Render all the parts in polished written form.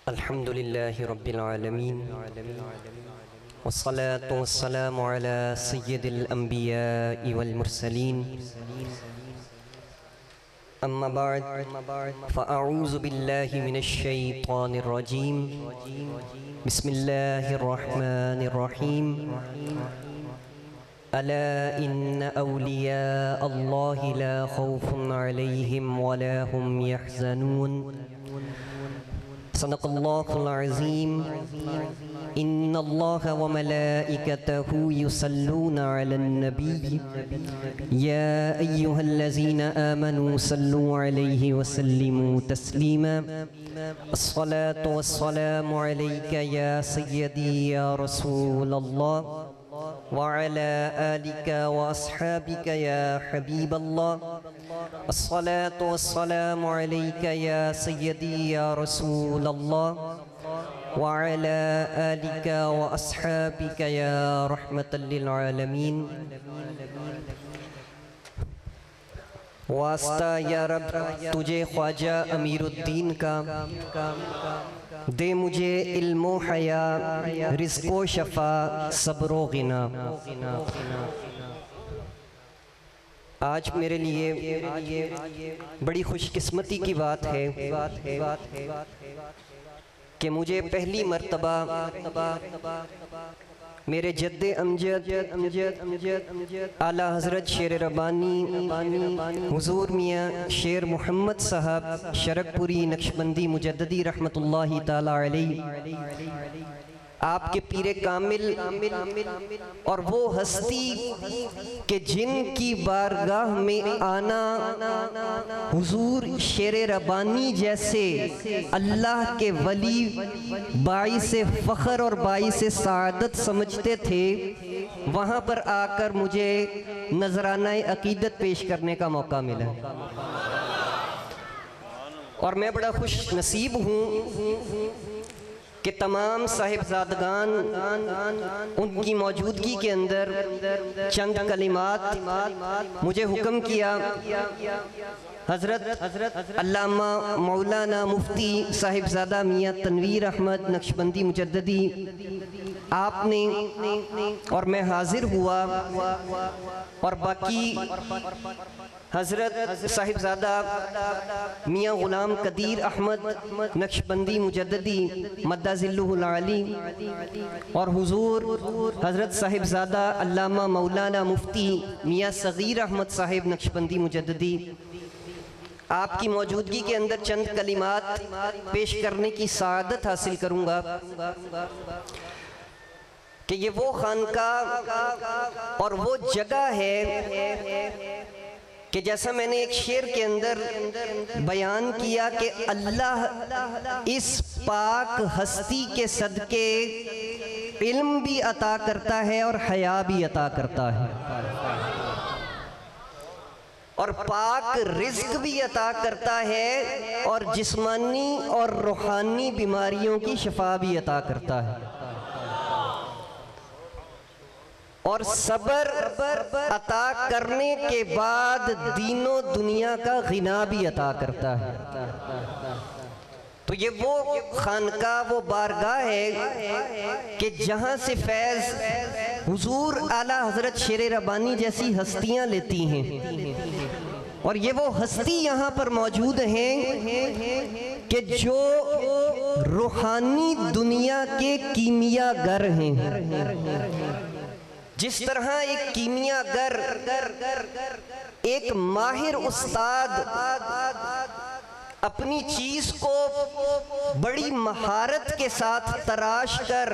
الحمد لله رب العالمين والصلاة والسلام على سيد الأنبياء والمرسلين أما بعد فأعوذ بالله من الشيطان الرجيم بسم الله الرحمن الرحيم ألا إن أولياء الله لا خوف عليهم ولا هم يحزنون صدق الله العظيم إن الله وملائكته يصلون على النبي يا أيها الذين آمنوا صلوا عليه وسلموا تسليما الصلاة والسلام عليك يا سيدي يا رسول الله وعلى آلك وأصحابك يا حبيب الله الصلاة والسلام عليك يا سيدي يا رسول الله وعلى آلك وأصحابك يا رحمة للعالمين واسطہ یا رب تجھے خواجہ امیر الدین کا دے مجھے علم و حیا رزق و شفا صبر و غنا۔ آج میرے لیے بڑی خوش قسمتی کی بات ہے کہ مجھے پہلی مرتبہ میرے جد امجد اعلیٰ حضرت شیر ربانی حضور میاں شیر محمد صاحب شرک پوری نقشبندی مجددی رحمت اللہ تعالی علیہ، آپ کے پیر کامل اور وہ ہستی کہ جن کی بارگاہ میں آنا حضور شیر ربانی جیسے اللہ کے ولی باعث فخر اور باعث سعادت سمجھتے تھے، وہاں پر آ کر مجھے نذرانہ عقیدت پیش کرنے کا موقع ملا اور میں بڑا خوش نصیب ہوں کہ تمام صاحبزادگان ان کی موجودگی کے اندر چند کلمات مجھے حکم کیا۔ حضرت علامہ مولانا مفتی صاحبزادہ میاں تنویر احمد نقشبندی مجددی آپ نے اور میں حاضر ہوا، اور باقی حضرت صاحبزادہ میاں غلام قدیر احمد نقشبندی مجددی مدہ ذلہ العالی اور حضور حضرت صاحبزادہ علامہ مولانا مفتی میاں صغیر احمد صاحب نقشبندی مجددی، آپ کی موجودگی کے اندر چند کلمات پیش کرنے کی سعادت حاصل کروں گا کہ یہ وہ خانقاہ اور وہ جگہ ہے کہ جیسا میں نے ایک شعر کے اندر بیان کیا کہ اللہ اس پاک ہستی کے صدقے علم بھی عطا کرتا ہے اور حیا بھی عطا کرتا ہے، اور پاک رزق بھی عطا کرتا ہے، اور جسمانی اور روحانی بیماریوں کی شفا بھی عطا کرتا ہے، اور صبر عطا کرنے کے بعد دین و دنیا کا غنا بھی عطا کرتا ہے۔ تو یہ وہ خانقاہ وہ بارگاہ ہے کہ جہاں سے فیض حضور اعلیٰ حضرت شیر ربانی جیسی ہستیاں لیتی ہیں، اور یہ وہ ہستی یہاں پر موجود ہیں کہ جو روحانی دنیا کے کیمیا گر ہیں۔ جس طرح ایک کیمیا گر ایک ماہر استاد اپنی چیز کو بڑی مہارت کے ساتھ تراش کر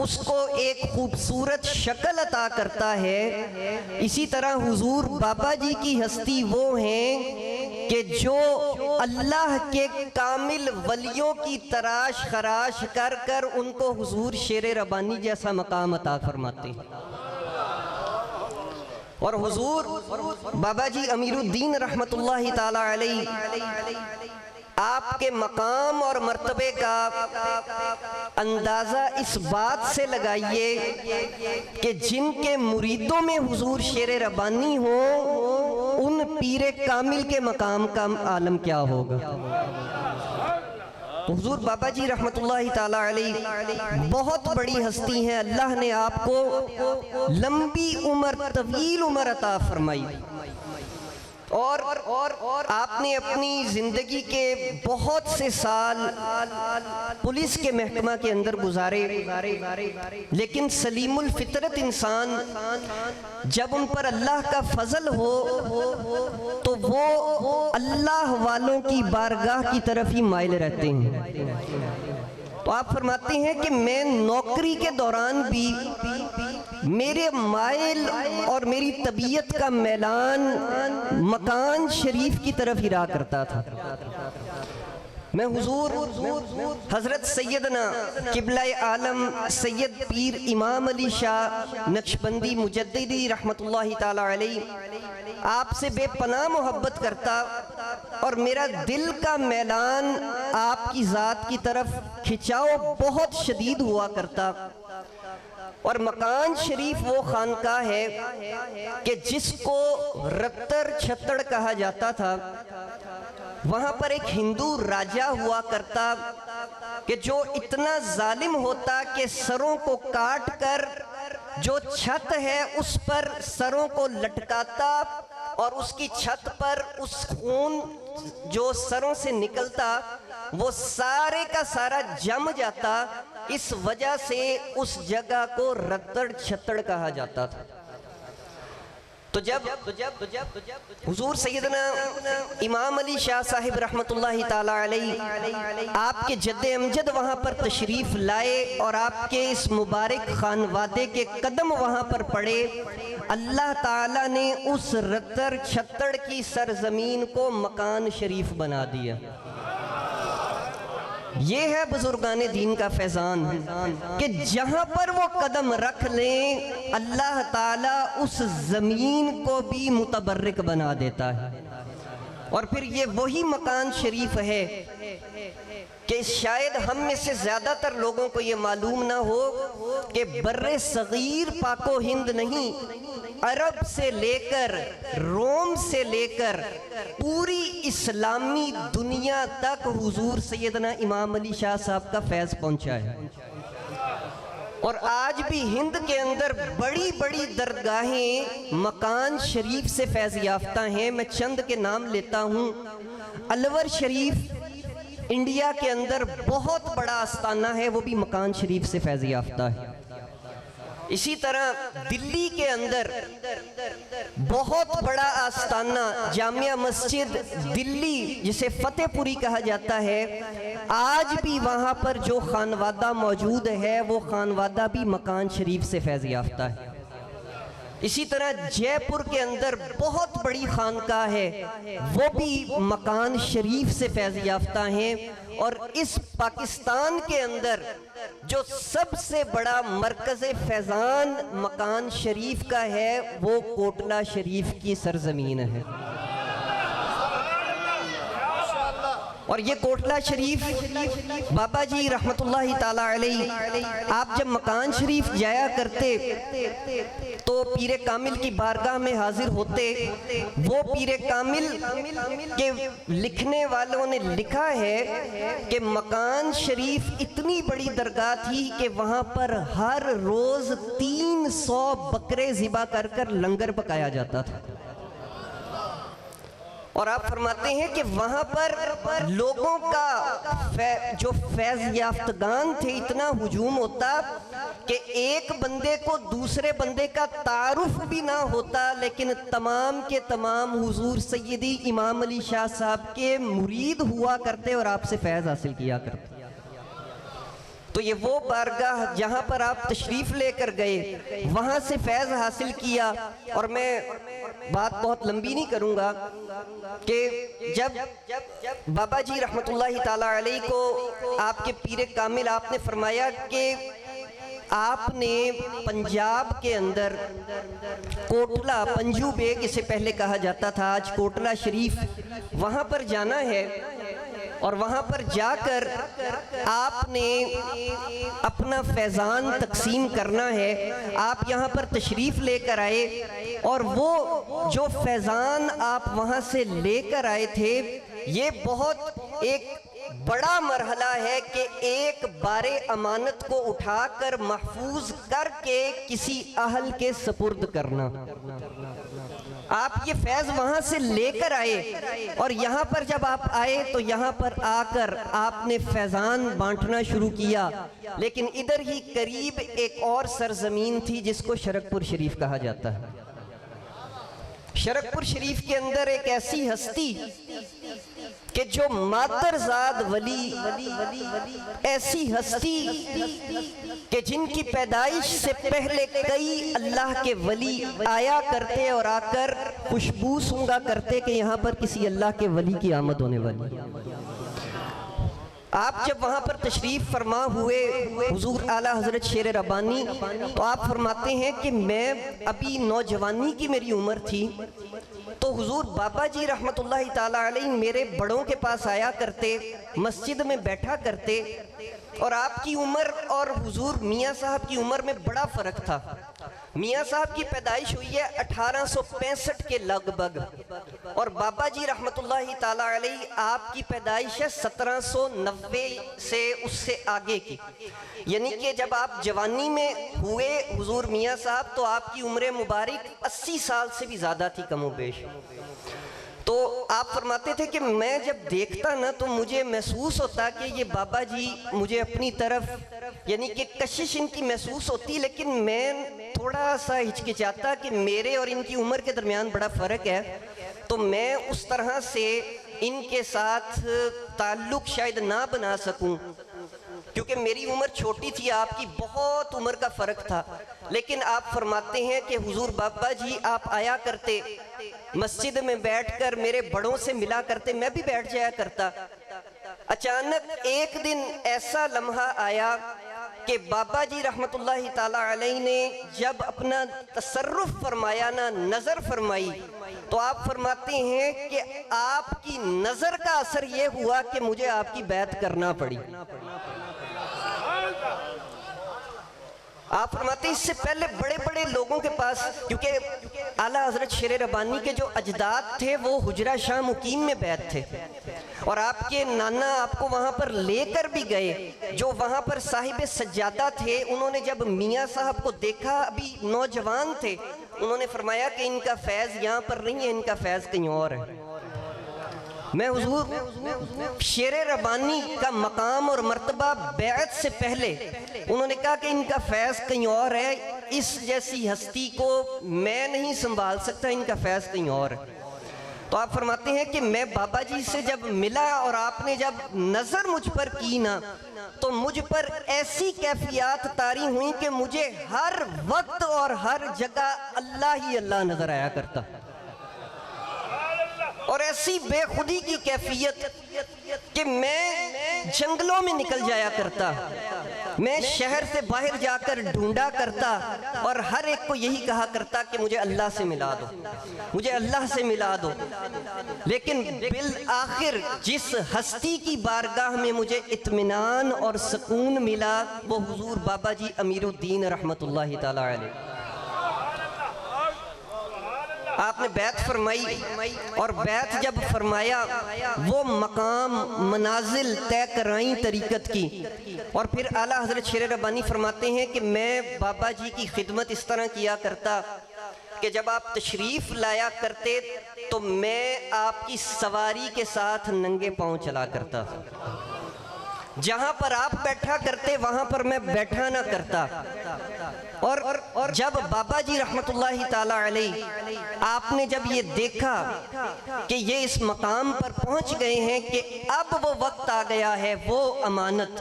اس کو ایک خوبصورت شکل عطا کرتا ہے، اسی طرح حضور بابا جی کی ہستی وہ ہیں کہ جو اللہ کے کامل ولیوں کی تراش خراش کر کر ان کو حضور شیر ربانی جیسا مقام عطا فرماتے ہیں۔ اور حضور بابا جی امیر الدین رحمت اللہ تعالی علیہ آپ کے مقام اور مرتبے کا اندازہ اس بات سے لگائیے کہ جن کے مریدوں میں حضور شیر ربانی ہو ان پیر کامل کے مقام کا عالم کیا ہوگا۔ حضور بابا جی رحمت اللہ تعالی علیہ بہت بڑی ہستی ہیں، اللہ نے آپ کو لمبی عمر، طویل عمر عطا فرمائی، اور آپ نے اپنی زندگی کے بہت سے سال پولیس کے محکمہ کے اندر گزارے، لیکن سلیم الفطرت انسان جب ان پر اللہ کا فضل ہو تو وہ اللہ والوں کی بارگاہ کی طرف ہی مائل رہتے ہیں۔ تو آپ فرماتے ہیں کہ میں نوکری کے دوران بھی میرے مائل اور میری طبیعت کا میلان مکان شریف کی ہی رہا کرتا تھا۔ میں حضور حضرت سیدنا قبلہ عالم سید پیر امام علی شاہ نقشبندی مجددی رحمت اللہ تعالی علیہ آپ سے بے پناہ محبت کرتا، اور میرا دل کا میلان آپ کی ذات کی طرف کھچاؤ بہت شدید ہوا کرتا۔ اور مکان شریف وہ خانقاہ ہے کہ جس کو رتر چھتڑ کہا جاتا تھا، وہاں پر ایک ہندو راجہ ہوا کرتا کہ جو اتنا ظالم ہوتا کہ سروں کو کاٹ کر جو چھت ہے اس پر سروں کو لٹکاتا، اور اس کی چھت پر اس خون جو سروں سے نکلتا وہ سارے کا سارا جم جاتا، اس وجہ سے اس جگہ کو رتڑ چھتڑ کہا جاتا تھا۔ تو جب حضور سیدنا امام علی شاہ صاحب رحمت اللہ تعالی علیہ آپ کے جد امجد وہاں پر تشریف لائے اور آپ کے اس مبارک خانوادے کے قدم وہاں پر پڑے، اللہ تعالیٰ نے اس رتر چھتڑ کی سرزمین کو مکان شریف بنا دیا۔ یہ ہے بزرگان دین کا فیضان کہ جہاں پر وہ قدم رکھ لیں اللہ تعالیٰ اس زمین کو بھی متبرک بنا دیتا ہے۔ اور پھر یہ وہی مکان شریف ہے کہ شاید ہم میں سے زیادہ تر لوگوں کو یہ معلوم نہ ہو کہ بر صغیر پاک و ہند نہیں، عرب سے لے کر روم سے لے کر پوری اسلامی دنیا تک حضور سیدنا امام علی شاہ صاحب کا فیض پہنچا ہے۔ اور آج بھی ہند کے اندر بڑی بڑی درگاہیں مکان شریف سے فیض یافتہ ہیں۔ میں چند کے نام لیتا ہوں۔ الور شریف انڈیا کے اندر بہت بڑا آستانہ ہے، وہ بھی مکان شریف سے فیض یافتہ ہے۔ اسی طرح دلی کے اندر بہت بڑا آستانہ جامعہ مسجد دلی جسے فتح پوری کہا جاتا ہے، آج بھی وہاں پر جو خانوادہ موجود ہے وہ خانوادہ بھی مکان شریف سے فیض یافتہ ہے۔ اسی طرح جے پور کے اندر بہت بڑی خانقاہ ہے، وہ بھی مکان شریف سے فیض یافتہ ہیں۔ اور اس پاکستان کے اندر جو سب سے بڑا مرکز فیضان مکان شریف کا ہے وہ کوٹلہ شریف کی سرزمین ہے۔ اور یہ کوٹلہ شریف بابا جی رحمت اللہ تعالی علیہ آپ جب مکان شریف جایا کرتے تو پیر کامل کی بارگاہ میں حاضر ہوتے۔ وہ پیر کامل کے لکھنے والوں نے لکھا ہے کہ مکان شریف اتنی بڑی درگاہ تھی کہ وہاں پر ہر روز 300 بکرے ذبح کر کر لنگر پکایا جاتا تھا۔ اور آپ فرماتے ہیں کہ وہاں پر لوگوں کا جو فیض یافتگان تھے اتنا ہجوم ہوتا کہ ایک بندے کو دوسرے بندے کا تعارف بھی نہ ہوتا، لیکن تمام کے تمام حضور سیدی امام علی شاہ صاحب کے مرید ہوا کرتے اور آپ سے فیض حاصل کیا کرتے۔ تو یہ وہ بارگاہ جہاں پر آپ تشریف لے کر گئے، وہاں سے فیض حاصل کیا۔ اور میں بات بہت لمبی نہیں کروں گا کہ جب بابا جی رحمت اللہ تعالی علیہ کو آپ کے پیر کامل آپ نے فرمایا کہ آپ نے پنجاب کے اندر کوٹلہ پنجو بیگ اسے پہلے کہا جاتا تھا، آج کوٹلہ شریف، وہاں پر جانا ہے اور وہاں پر جا کر آپ نے اپنا فیضان تقسیم کرنا ہے۔ آپ یہاں پر تشریف لے کر آئے اور وہ جو فیضان آپ وہاں سے لے کر آئے تھے یہ بہت ایک بڑا مرحلہ ہے کہ ایک بار امانت کو اٹھا کر محفوظ کر کے کسی اہل کے سپرد کرنا. آپ یہ فیض وہاں سے لے کر آئے اور یہاں پر جب آپ آئے تو یہاں پر آ کر آپ نے فیضان بانٹنا شروع کیا. لیکن ادھر ہی قریب ایک اور سرزمین تھی جس کو شرکپور شریف کہا جاتا ہے. شرکپور شریف کے اندر ایک ایسی ہستی کہ جو مادرزاد ولی، ایسی ہستی کہ جن کی پیدائش سے پہلے کئی اللہ کے ولی آیا کرتے اور آ کر خوشبو سونگا کرتے کہ یہاں پر کسی اللہ کے ولی کی آمد ہونے والی. آپ جب وہاں پر تشریف فرما ہوئے حضور اعلیٰ حضرت شیر ربانی، تو آپ فرماتے ہیں کہ میں ابھی نوجوانی کی میری عمر تھی تو حضور بابا جی رحمت اللہ تعالیٰ علیہ میرے بڑوں کے پاس آیا کرتے، مسجد میں بیٹھا کرتے، اور آپ کی عمر اور حضور میاں صاحب کی عمر میں بڑا فرق تھا. میاں صاحب کی پیدائش ہوئی ہے 1865 کے لگ بھگ، اور بابا جی رحمت اللہ تعالیٰ علیہ آپ کی پیدائش ہے 1790 سے اس سے آگے کی. یعنی کہ جب آپ جوانی میں ہوئے حضور میاں صاحب تو آپ کی عمر مبارک 80 سال سے بھی زیادہ تھی کم و بیش. تو آپ فرماتے تھے کہ میں جب دیکھتا نا تو مجھے محسوس ہوتا کہ یہ بابا جی مجھے اپنی طرف، یعنی کہ کشش ان کی محسوس ہوتی، لیکن میں تھوڑا سا ہچکچاتا کہ میرے اور ان کی عمر کے درمیان بڑا فرق ہے، تو میں اس طرح سے ان کے ساتھ تعلق شاید نہ بنا سکوں کیونکہ میری عمر چھوٹی تھی، آپ کی بہت عمر کا فرق تھا. لیکن آپ فرماتے ہیں کہ حضور بابا جی آپ آیا کرتے، مسجد میں بیٹھ کر میرے بڑوں سے ملا کرتے، میں بھی بیٹھ جایا کرتا. اچانک ایک دن ایسا لمحہ آیا کہ بابا جی رحمت اللہ تعالیٰ علیہ نے جب اپنا تصرف فرمایا نا، نظر فرمائی، تو آپ فرماتے ہیں کہ آپ کی نظر کا اثر یہ ہوا کہ مجھے آپ کی بیعت کرنا پڑی. آپ فرماتے ہیں اس سے پہلے بڑے بڑے لوگوں کے پاس، کیونکہ اعلیٰ حضرت شیر ربانی کے جو اجداد تھے وہ حجرہ شاہ مقیم میں بیعت تھے، اور آپ کے نانا آپ کو وہاں پر لے کر بھی گئے. جو وہاں پر صاحب سجادہ تھے انہوں نے جب میاں صاحب کو دیکھا، ابھی نوجوان تھے، انہوں نے فرمایا کہ ان کا فیض یہاں پر نہیں ہے، ان کا فیض کہیں اور ہے. میں حضور شیر ربانی کا مقام اور مرتبہ بیعت سے پہلے انہوں نے کہا کہ ان کا فیض کہیں اور ہے، اس جیسی ہستی کو میں نہیں سنبھال سکتا، ان کا فیض کہیں اور ہے. تو آپ فرماتے ہیں کہ میں بابا جی سے جب ملا اور آپ نے جب نظر مجھ پر کی نا، تو مجھ پر ایسی کیفیات طاری ہوئیں کہ مجھے ہر وقت اور ہر جگہ اللہ ہی اللہ نظر آیا کرتا، اور ایسی بے خودی کی کیفیت کہ میں جنگلوں میں نکل جایا کرتا، میں شہر سے باہر جا کر ڈھونڈا کرتا اور ہر ایک کو یہی کہا کرتا کہ مجھے اللہ سے ملا دو، مجھے اللہ سے ملا دو. لیکن بالآخر جس ہستی کی بارگاہ میں مجھے اطمینان اور سکون ملا وہ حضور بابا جی امیر الدین رحمت اللہ تعالیٰ علیہ. آپ نے بیعت فرمائی، اور بیعت جب فرمایا وہ مقام منازل طے کرائیں طریقت کی. اور پھر اعلیٰ حضرت شیر ربانی فرماتے ہیں کہ میں بابا جی کی خدمت اس طرح کیا کرتا کہ جب آپ تشریف لایا کرتے تو میں آپ کی سواری کے ساتھ ننگے پاؤں چلا کرتا. جہاں پر آپ بیٹھا کرتے وہاں پر میں بیٹھا نہ کرتا. اور جب بابا جی رحمت اللہ تعالیٰ علیہ آپ نے جب یہ دیکھا کہ یہ اس مقام پر پہنچ گئے ہیں کہ اب وہ وقت آ گیا ہے، وہ امانت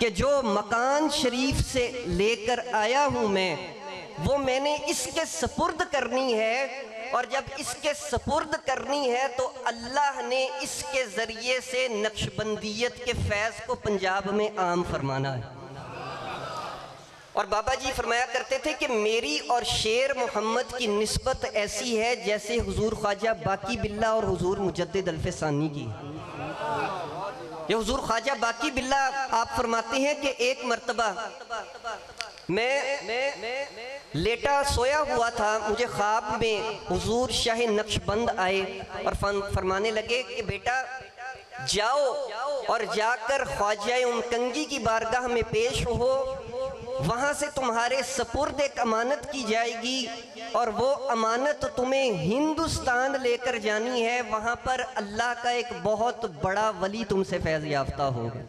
کہ جو مکان شریف سے لے کر آیا ہوں میں، وہ میں نے اس کے سپرد کرنی ہے. اور جب اس کے سپرد کرنی ہے تو اللہ نے اس کے ذریعے سے نقشبندیت کے فیض کو پنجاب میں عام فرمانا ہے. اور بابا جی فرمایا کرتے تھے کہ میری اور شیر محمد کی نسبت ایسی ہے جیسے حضور خواجہ باقی باللہ اور حضور مجدد الف ثانی کی. یہ حضور خواجہ باقی باللہ آپ فرماتے ہیں کہ ایک مرتبہ میں لیٹا سویا ہوا تھا، مجھے خواب میں حضور شاہ نقش بند آئے اور فرمانے لگے کہ بیٹا جاؤ اور جا کر خواجہ کنگی کی بارگاہ میں پیش ہو، وہاں سے تمہارے سپرد ایک امانت کی جائے گی، اور وہ امانت تمہیں ہندوستان لے کر جانی ہے، وہاں پر اللہ کا ایک بہت بڑا ولی تم سے فیض یافتہ ہوگا۔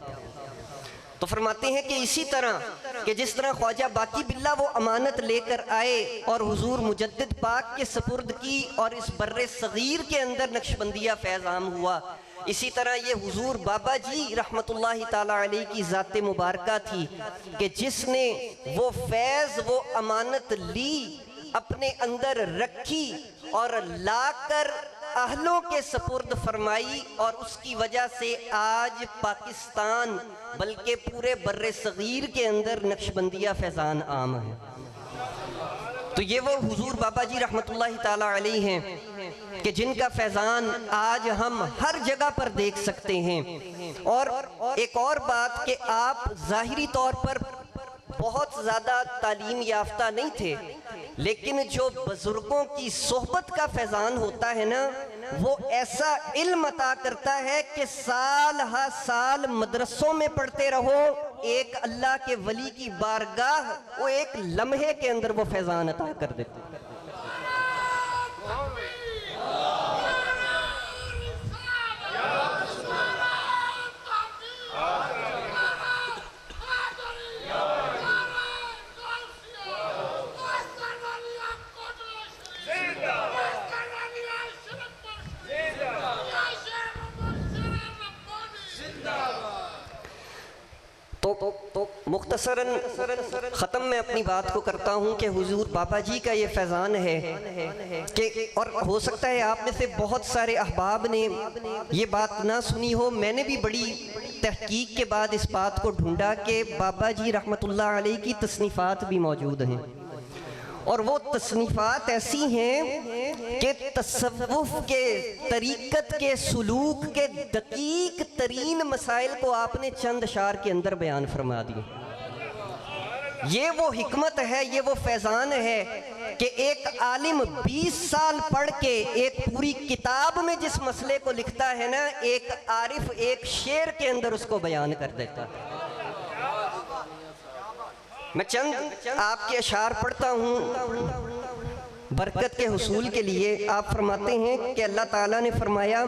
تو فرماتے ہیں کہ اسی طرح کہ جس طرح خواجہ باقی باللہ وہ امانت لے کر آئے اور حضور مجدد پاک کے سپرد کی، اور اس بر صغیر کے اندر نقشبندیہ فیض عام ہوا، اسی طرح یہ حضور بابا جی رحمت اللہ تعالیٰ علیہ کی ذات مبارکہ تھی کہ جس نے وہ فیض، وہ امانت لی، اپنے اندر رکھی اور لا کر اہلوں کے سپرد فرمائی، اور اس کی وجہ سے آج پاکستان بلکہ پورے بر صغیر کے اندر نقشبندیہ فیضان عام ہے۔ تو یہ وہ حضور بابا جی رحمت اللہ تعالیٰ علیہ ہیں کہ جن کا فیضان آج ہم ہر جگہ پر دیکھ سکتے ہیں۔ اور ایک اور بات کہ آپ ظاہری طور پر بہت زیادہ تعلیم یافتہ نہیں تھے، لیکن جو بزرگوں کی صحبت کا فیضان ہوتا ہے نا، وہ ایسا علم عطا کرتا ہے کہ سال ہا سال مدرسوں میں پڑھتے رہو، ایک اللہ کے ولی کی بارگاہ وہ ایک لمحے کے اندر وہ فیضان عطا کر دیتے ہیں۔ تو مختصراً ختم میں اپنی بات کو کرتا ہوں کہ حضور بابا جی کا یہ فیضان ہے کہ، اور ہو سکتا ہے آپ میں سے بہت سارے احباب نے یہ بات نہ سنی ہو، میں نے بھی بڑی تحقیق کے بعد اس بات کو ڈھونڈا کہ بابا جی رحمت اللہ علیہ کی تصنیفات بھی موجود ہیں، اور وہ تصنیفات ایسی ہیں کہ تصوف کے، طریقت کے، سلوک کے دقیق ترین مسائل کو آپ نے چند اشعار کے اندر بیان فرما دیے۔ یہ وہ حکمت ہے، یہ وہ فیضان ہے کہ ایک عالم 20 سال پڑھ کے ایک پوری کتاب میں جس مسئلے کو لکھتا ہے نا، ایک عارف ایک شعر کے اندر اس کو بیان کر دیتا ہے۔ میں چند آپ کے اشعار پڑھتا ہوں برکت کے حصول کے لیے۔ آپ فرماتے ہیں کہ اللہ تعالیٰ نے فرمایا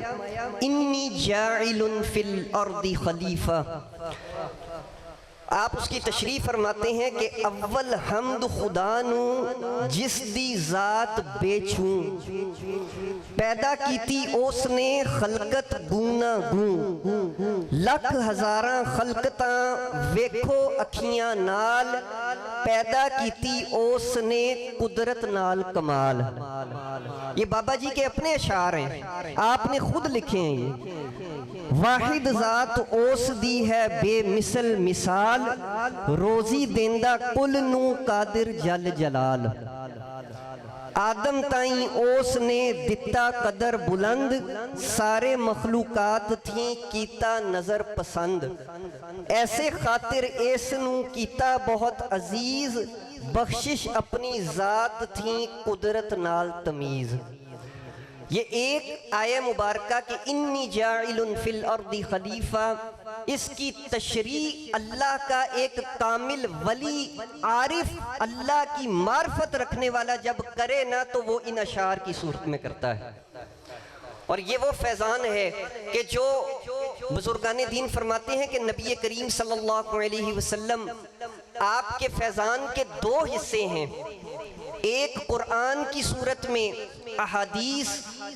انی جاعل فی الارض خلیفہ، آپ اس کی تشریح فرماتے ہیں کہ اول حمد خدا نو جس دی ذات بیچوں، پیدا کیتی اس نے خلقت گونا گوں، لکھ ہزاراں خلقتاں ویکھو اکھیاں نال، پیدا کیتی اس نے قدرت نال کمال۔ یہ بابا جی کے اپنے اشعار ہیں، آپ نے خود لکھے ہیں یہ۔ واحد ذات اس دی ہے بے مثل مثال، روزی دیندہ کل نو قادر جل جلال، آدم تائیں اس نے دتا قدر بلند، سارے مخلوقات تھیں کیتا نظر پسند، ایسے خاطر اس نو کیتا بہت عزیز، بخشش اپنی ذات تھیں قدرت نال تمیز۔ یہ ایک آیہ مبارکہ کہ انی جاعل فی الارض خلیفہ، اس کی تشریح اللہ کا ایک کامل ولی، عارف، اللہ کی معرفت رکھنے والا جب کرے نا تو وہ ان اشعار کی صورت میں کرتا ہے۔ اور یہ وہ فیضان ہے کہ جو بزرگان دین فرماتے ہیں کہ نبی کریم صلی اللہ علیہ وسلم آپ کے فیضان کے دو حصے ہیں، ایک قرآن کی صورت میں احادیث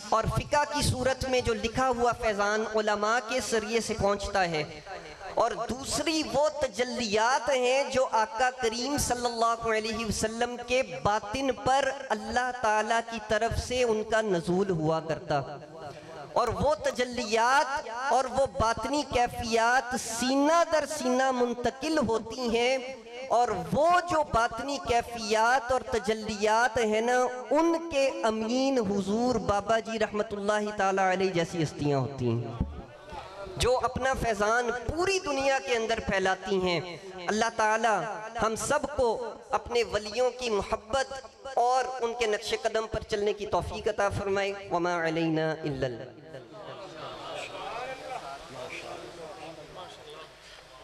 اور فقہ کی صورت میں جو لکھا ہوا فیضان علماء کے ذریعے سے پہنچتا ہے، اور دوسری وہ تجلیات ہیں جو آقا کریم صلی اللہ علیہ وسلم کے باطن پر اللہ تعالیٰ کی طرف سے ان کا نزول ہوا کرتا، اور وہ تجلیات اور وہ باطنی کیفیات سینہ در سینہ منتقل ہوتی ہیں، اور وہ جو باطنی کیفیات اور تجلیات ہیں نا، ان کے امین حضور بابا جی رحمت اللہ تعالیٰ علیہ جیسی ہستیاں ہوتی ہیں جو اپنا فیضان پوری دنیا کے اندر پھیلاتی ہیں۔ اللہ تعالیٰ ہم سب کو اپنے ولیوں کی محبت اور ان کے نقش قدم پر چلنے کی توفیق عطا فرمائے۔ وما علینا الا اللہ۔